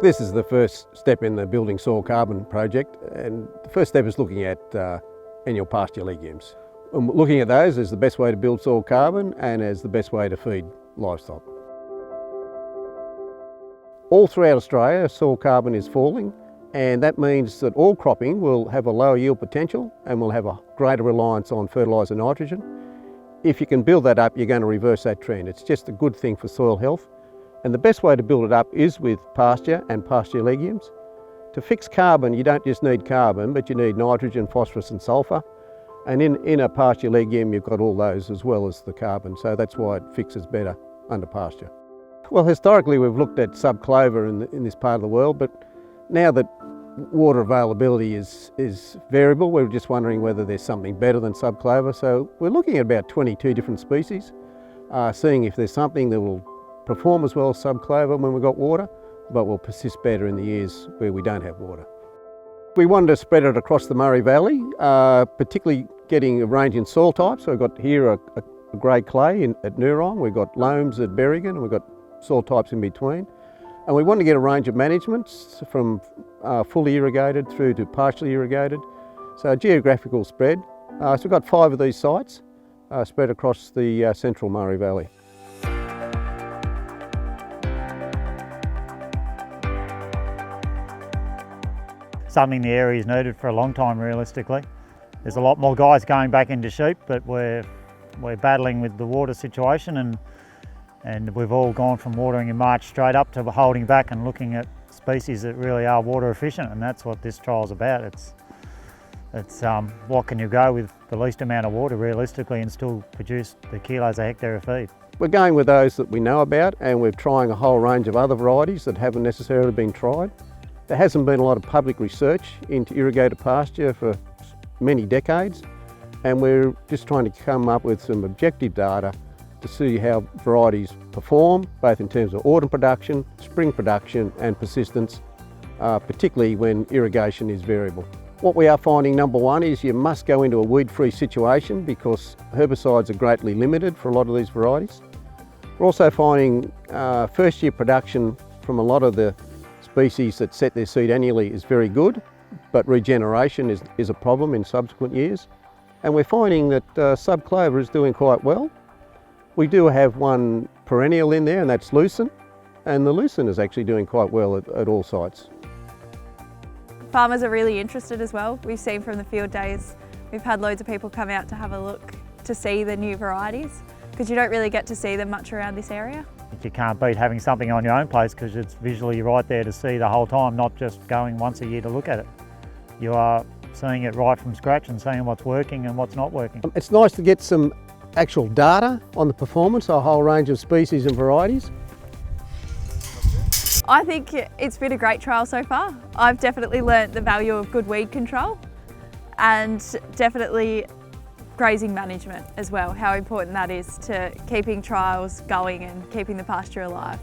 This is the first step in the Building Soil Carbon project, and the first step is looking at annual pasture legumes. And looking at those as the best way to build soil carbon and as the best way to feed livestock. All throughout Australia, soil carbon is falling, and that means that all cropping will have a lower yield potential and will have a greater reliance on fertiliser nitrogen. If you can build that up, you're going to reverse that trend. It's just a good thing for soil health. And the best way to build it up is with pasture and pasture legumes. To fix carbon, you don't just need carbon, but you need nitrogen, phosphorus and sulphur. And in a pasture legume, you've got all those as well as the carbon. So that's why it fixes better under pasture. Well, historically, we've looked at subclover in this part of the world, but now that water availability is variable, we're just wondering whether there's something better than subclover. So we're looking at about 22 different species, seeing if there's something that will perform as well as subclover when we've got water, but will persist better in the years where we don't have water. We wanted to spread it across the Murray Valley, particularly getting a range in soil types. So we've got here a grey clay at Nurong, we've got loams at Berrigan, and we've got soil types in between. And we want to get a range of managements from fully irrigated through to partially irrigated. So a geographical spread. So we've got 5 of these sites spread across the central Murray Valley. Something the area's needed for a long time realistically. There's a lot more guys going back into sheep, but we're battling with the water situation and we've all gone from watering in March straight up to holding back and looking at species that really are water efficient, and that's what this trial's about. It's what can you go with the least amount of water realistically and still produce the kilos a hectare of feed. We're going with those that we know about, and we're trying a whole range of other varieties that haven't necessarily been tried. There hasn't been a lot of public research into irrigated pasture for many decades, and we're just trying to come up with some objective data to see how varieties perform, both in terms of autumn production, spring production and persistence, particularly when irrigation is variable. What we are finding, number one, is you must go into a weed-free situation because herbicides are greatly limited for a lot of these varieties. We're also finding first-year production from a lot of the species that set their seed annually is very good, but regeneration is a problem in subsequent years. And we're finding that subclover is doing quite well. We do have one perennial in there, and that's lucerne, and the lucerne is actually doing quite well at all sites. Farmers are really interested as well. We've seen from the field days, we've had loads of people come out to have a look to see the new varieties, because you don't really get to see them much around this area. You can't beat having something on your own place because it's visually right there to see the whole time, not just going once a year to look at it. You are seeing it right from scratch and seeing what's working and what's not working. It's nice to get some actual data on the performance of a whole range of species and varieties. I think it's been a great trial so far. I've definitely learnt the value of good weed control and definitely grazing management as well, how important that is to keeping trials going and keeping the pasture alive.